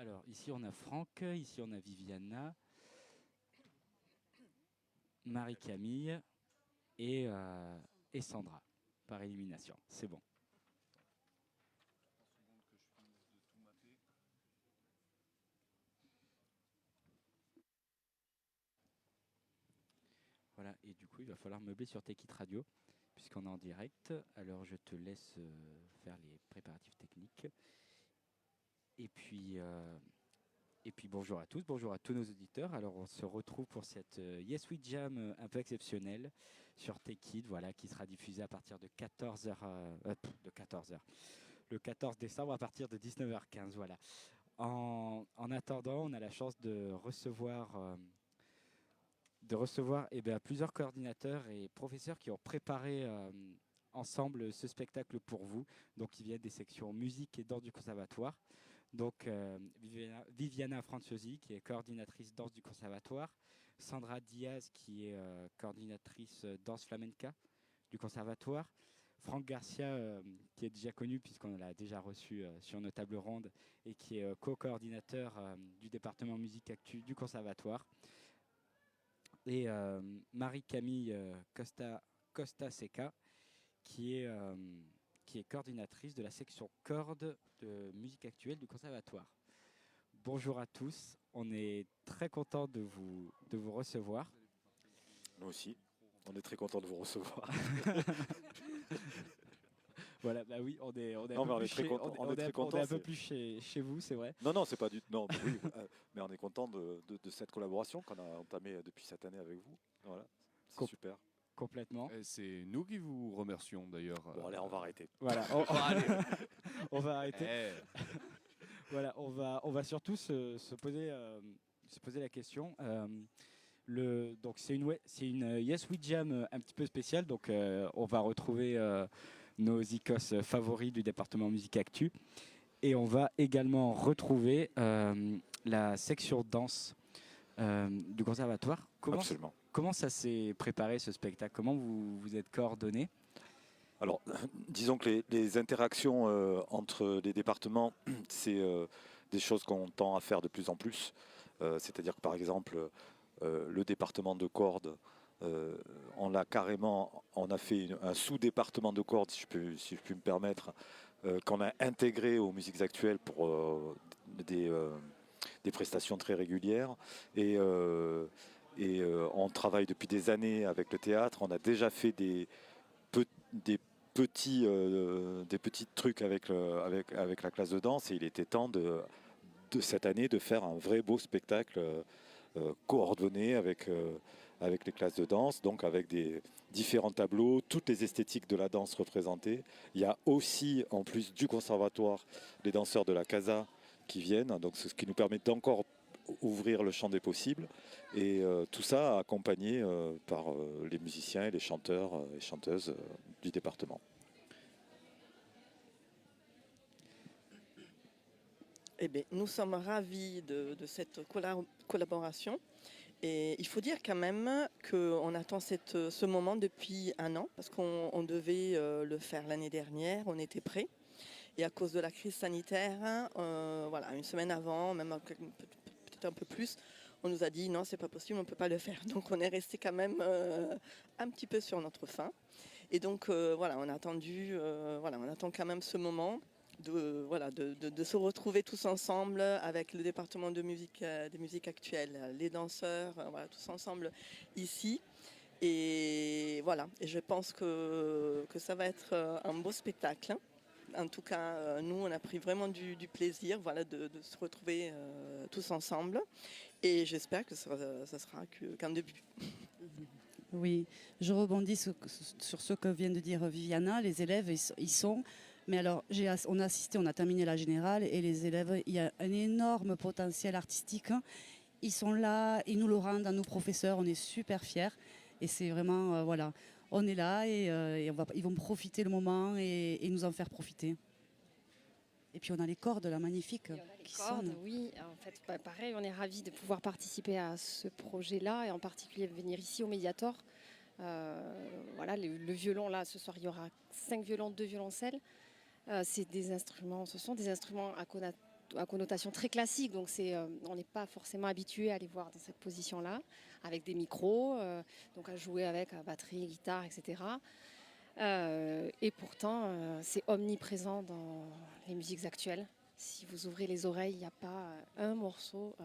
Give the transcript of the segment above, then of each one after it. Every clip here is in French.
Alors, ici on a Franck, ici on a Viviana, Marie-Camille et Sandra, par élimination. C'est bon. Voilà, et du coup, il va falloir meubler sur Take It Radio, puisqu'on est en direct. Alors, je te laisse faire les préparatifs techniques. Et puis, bonjour à tous, bonjour à tous nos auditeurs. Alors, on se retrouve pour cette Yes We Jam un peu exceptionnelle sur Take It, voilà, qui sera diffusée à partir de 14h, de 14h, le 14 décembre à partir de 19h15, voilà. En attendant, on a la chance de recevoir plusieurs coordinateurs et professeurs qui ont préparé ensemble ce spectacle pour vous. Donc, ils viennent des sections musique et danse du conservatoire. Donc, Viviana Franciosi, qui est coordinatrice danse du conservatoire. Sandra Diaz, qui est coordinatrice danse flamenca du conservatoire. Franck Garcia, qui est déjà connu puisqu'on l'a déjà reçu sur nos tables rondes et qui est co-coordinateur du département musique actu du conservatoire. Et Marie-Camille Costa Seca, qui est coordinatrice de la section cordes de musique actuelle du conservatoire. Bonjour à tous, on est très content de vous recevoir. Nous aussi, on est très content de vous recevoir. Voilà, bah oui, on est un peu plus chez vous, c'est vrai. Non, c'est pas du tout. Non, mais oui, mais on est content de cette collaboration qu'on a entamée depuis cette année avec vous. Voilà, c'est super. Complètement. Et c'est nous qui vous remercions d'ailleurs. Bon, allez, on va arrêter. Voilà, on va arrêter. Voilà, on va surtout se poser la question. Donc c'est une Yes We Jam un petit peu spéciale. Donc on va retrouver nos icos favoris du département musique actu. Et on va également retrouver la section danse du conservatoire. Absolument. Comment ça s'est préparé ce spectacle? Comment vous vous êtes coordonnés? Alors, disons que les interactions entre les départements, c'est des choses qu'on tend à faire de plus en plus. C'est-à-dire que par exemple, le département de cordes, on a fait un sous-département de cordes, si je puis me permettre, qu'on a intégré aux musiques actuelles pour des prestations très régulières. Et on travaille depuis des années avec le théâtre. On a déjà fait des petits trucs avec la classe de danse, et il était temps de cette année de faire un vrai beau spectacle coordonné avec les classes de danse, donc avec des différents tableaux, toutes les esthétiques de la danse représentées. Il y a aussi, en plus du conservatoire, les danseurs de la Casa qui viennent, donc c'est ce qui nous permet d'encore ouvrir le champ des possibles, et tout ça accompagné par les musiciens et les chanteurs et chanteuses du département. Eh bien, nous sommes ravis de cette collaboration, et il faut dire quand même qu'on attend ce moment depuis un an, parce qu'on devait le faire l'année dernière, on était prêts, et à cause de la crise sanitaire, voilà, une semaine avant, même un peu plus, on nous a dit non, c'est pas possible, on peut pas le faire. Donc on est resté quand même un petit peu sur notre faim. Et donc voilà, on a attendu, on attend quand même ce moment de se retrouver tous ensemble avec le département de musique, des musiques actuelles, les danseurs, voilà, tous ensemble ici. Et voilà, et je pense que ça va être un beau spectacle. En tout cas, nous, on a pris vraiment du plaisir, voilà, de se retrouver tous ensemble. Et j'espère que ça sera qu'un début. Oui, je rebondis sur ce que vient de dire Viviana. Les élèves, ils sont... Mais alors, on a terminé la générale, et les élèves, il y a un énorme potentiel artistique. Ils sont là, ils nous le rendent à nos professeurs, on est super fiers. Et c'est vraiment, voilà, on est là, et ils vont profiter le moment et nous en faire profiter. Et puis on a les cordes là, magnifiques. Qui sonnent. Oui, en fait, pareil, on est ravis de pouvoir participer à ce projet-là, et en particulier venir ici au Mediator. Voilà, le violon, là, ce soir, il y aura 5 violons, 2 violoncelles. Ce sont des instruments qu'on a à connotation très classique, donc on n'est pas forcément habitué à les voir dans cette position-là, avec des micros, donc à jouer avec batterie, guitare, etc. Et pourtant, c'est omniprésent dans les musiques actuelles. Si vous ouvrez les oreilles, il n'y a pas un morceau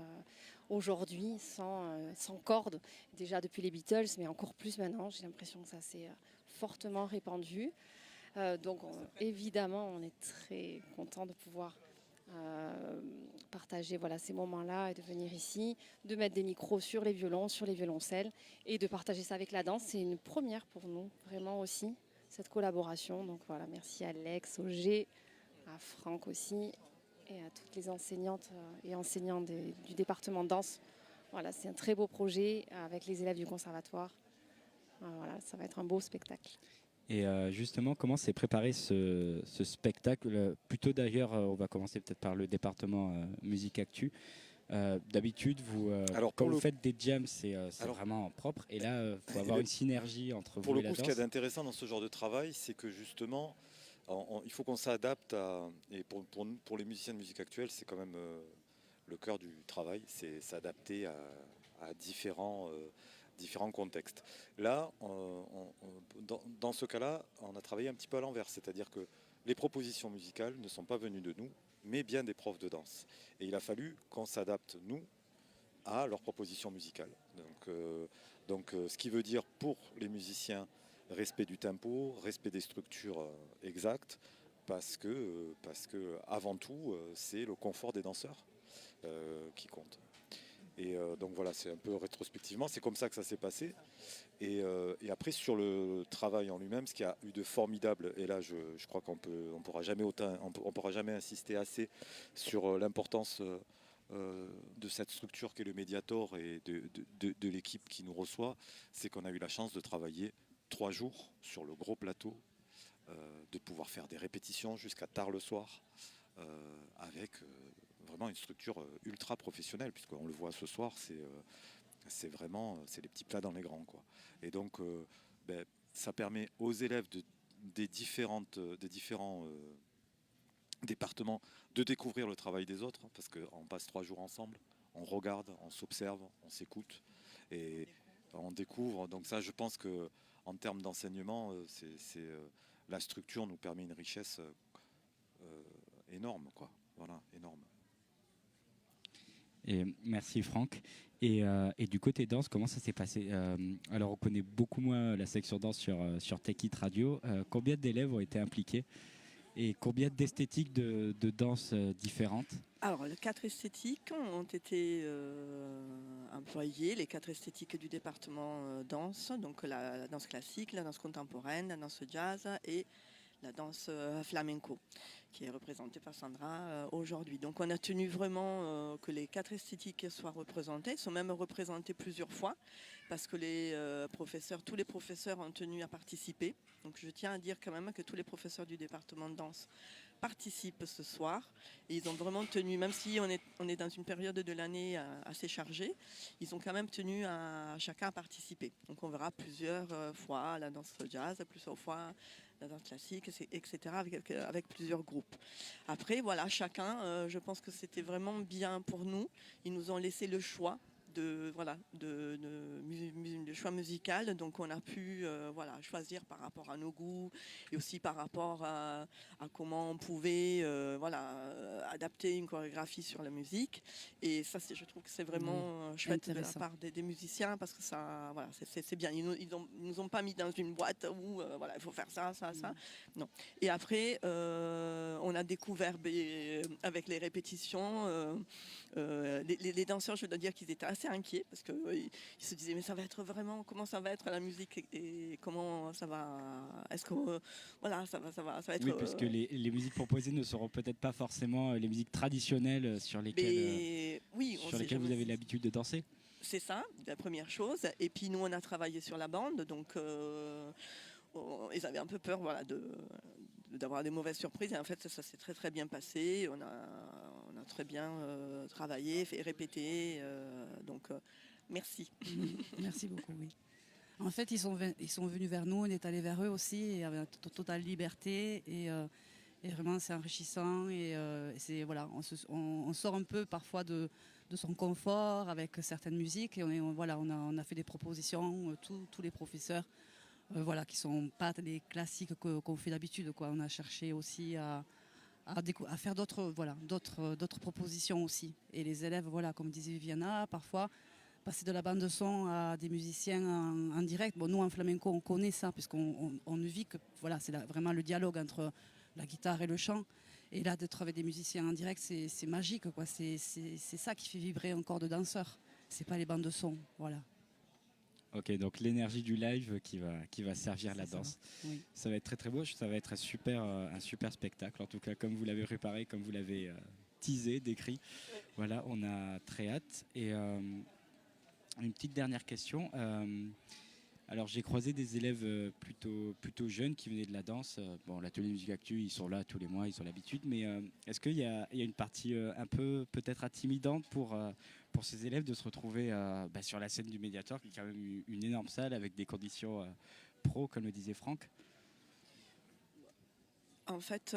aujourd'hui sans cordes. Déjà depuis les Beatles, mais encore plus maintenant. J'ai l'impression que ça s'est fortement répandu. Donc évidemment, on est très content de pouvoir partager ces moments-là et de venir ici, de mettre des micros sur les violons, sur les violoncelles et de partager ça avec la danse. C'est une première pour nous, vraiment aussi, cette collaboration. Donc voilà, merci à Alex, au G, à Franck aussi et à toutes les enseignantes et enseignants du département de danse. Voilà, c'est un très beau projet avec les élèves du conservatoire. Voilà, ça va être un beau spectacle. Et justement, comment s'est préparé ce spectacle? Plutôt d'ailleurs, on va commencer peut-être par le département Musique Actu. D'habitude, quand vous faites des jams, c'est vraiment propre. Et là, il faut avoir une synergie entre vous et la danse. Pour le coup, ce qui est intéressant dans ce genre de travail, c'est que justement, il faut qu'on s'adapte et pour les musiciens de musique actuelle, c'est quand même le cœur du travail, c'est s'adapter à différents contextes. Là, dans ce cas-là, on a travaillé un petit peu à l'envers, c'est-à-dire que les propositions musicales ne sont pas venues de nous, mais bien des profs de danse. Et il a fallu qu'on s'adapte, nous, à leurs propositions musicales. Donc, ce qui veut dire pour les musiciens, respect du tempo, respect des structures exactes, parce que avant tout, c'est le confort des danseurs qui compte. Et donc voilà, c'est un peu rétrospectivement, c'est comme ça que ça s'est passé. Et après, sur le travail en lui-même, ce qu'il y a eu de formidable, et là je crois qu'on pourra jamais insister assez sur l'importance de cette structure qu'est le Mediator et de l'équipe qui nous reçoit, c'est qu'on a eu la chance de travailler 3 jours sur le gros plateau, de pouvoir faire des répétitions jusqu'à tard le soir, avec vraiment une structure ultra professionnelle, puisqu'on le voit ce soir, c'est vraiment les petits plats dans les grands, quoi. Et donc ça permet aux élèves des différents départements de découvrir le travail des autres, parce qu'on passe 3 jours ensemble, on regarde, on s'observe, on s'écoute et on découvre. Donc ça, je pense que en termes d'enseignement, la structure nous permet une richesse énorme, quoi. Voilà, énorme. Et merci Franck. Et du côté danse, comment ça s'est passé? Alors on connaît beaucoup moins la section danse sur Tech It Radio. Combien d'élèves ont été impliqués et combien d'esthétiques de danse différentes? Alors, les 4 esthétiques ont été employées, les 4 esthétiques du département danse, donc la danse classique, la danse contemporaine, la danse jazz et la danse flamenco, qui est représentée par Sandra aujourd'hui. Donc on a tenu vraiment que les 4 esthétiques soient représentées, sont même représentées plusieurs fois, parce que tous les professeurs ont tenu à participer. Donc je tiens à dire quand même que tous les professeurs du département de danse participent ce soir. Et ils ont vraiment tenu, même si on est dans une période de l'année assez chargée, ils ont quand même tenu à chacun à participer. Donc on verra plusieurs fois la danse jazz, plusieurs fois la danse classique, etc., avec plusieurs groupes. Après, voilà, chacun, je pense que c'était vraiment bien pour nous. Ils nous ont laissé le choix de choix musical, donc on a pu choisir par rapport à nos goûts et aussi par rapport à comment on pouvait adapter une chorégraphie sur la musique. Et ça, je trouve que c'est vraiment chouette de la part des musiciens, parce que ça, voilà, c'est bien. Ils nous ont pas mis dans une boîte où il faut faire ça. Non. Et après, on a découvert avec les répétitions, les danseurs, je dois dire qu'ils étaient assez inquiets, parce qu'ils se disaient mais ça va être vraiment, comment ça va être la musique et comment ça va, est-ce que ça va être... Oui, puisque les musiques proposées ne seront peut-être pas forcément les musiques traditionnelles sur lesquelles vous avez l'habitude de danser. C'est ça, la première chose. Et puis nous, on a travaillé sur la bande, donc ils avaient un peu peur d'avoir des mauvaises surprises. Et en fait, ça s'est très très bien passé. On a très bien travaillé, fait répéter. Donc merci. Merci beaucoup, oui. En fait, ils sont venus vers nous, on est allé vers eux aussi, et avec totale liberté. Et vraiment, c'est enrichissant. Et c'est, voilà, on sort un peu parfois de son confort avec certaines musiques. Et on a fait des propositions, tous les professeurs, voilà, qui ne sont pas les classiques qu'on fait d'habitude, quoi. On a cherché aussi à faire d'autres propositions aussi. Et les élèves, voilà, comme disait Viviana, parfois passer de la bande de son à des musiciens en direct. Bon, nous en flamenco, on connaît ça puisqu'on vit que voilà, c'est vraiment le dialogue entre la guitare et le chant. Et là, d'être avec des musiciens en direct, c'est magique, quoi. C'est ça qui fait vibrer un corps de danseur. C'est pas les bandes de son, voilà. Ok, donc l'énergie du live qui va servir la danse. Oui. Ça va être très très beau, ça va être un super spectacle, en tout cas comme vous l'avez préparé, comme vous l'avez teasé, décrit. Voilà, on a très hâte. Et une petite dernière question. Alors j'ai croisé des élèves plutôt jeunes qui venaient de la danse. Bon, l'atelier Musique Actu, ils sont là tous les mois, ils ont l'habitude, mais est-ce qu'il y a une partie un peu peut-être intimidante pour ces élèves de se retrouver sur la scène du Mediator, qui est quand même une énorme salle avec des conditions pro, comme le disait Franck? En fait,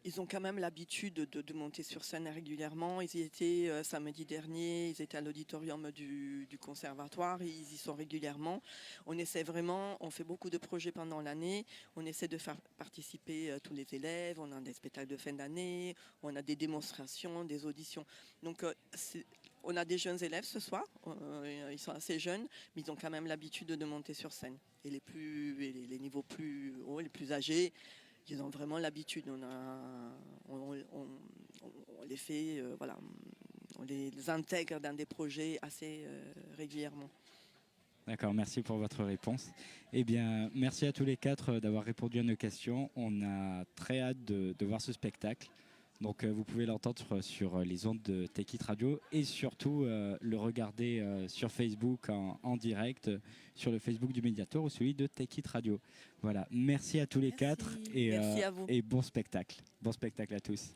ils ont quand même l'habitude de monter sur scène régulièrement. Ils y étaient samedi dernier, ils étaient à l'auditorium du conservatoire, ils y sont régulièrement. On essaie vraiment, on fait beaucoup de projets pendant l'année, on essaie de faire participer tous les élèves, on a des spectacles de fin d'année, on a des démonstrations, des auditions. Donc on a des jeunes élèves ce soir, ils sont assez jeunes, mais ils ont quand même l'habitude de monter sur scène. Et les niveaux plus hauts, les plus âgés, ils ont vraiment l'habitude. On les fait, voilà, on les intègre dans des projets assez régulièrement. D'accord, merci pour votre réponse. Eh bien, merci à tous les quatre d'avoir répondu à nos questions. On a très hâte de voir ce spectacle. Donc vous pouvez l'entendre sur les ondes de Take It Radio et surtout le regarder sur Facebook en direct, sur le Facebook du Mediator ou celui de Take It Radio. Voilà, merci à tous les quatre Merci à vous. et bon spectacle. Bon spectacle à tous.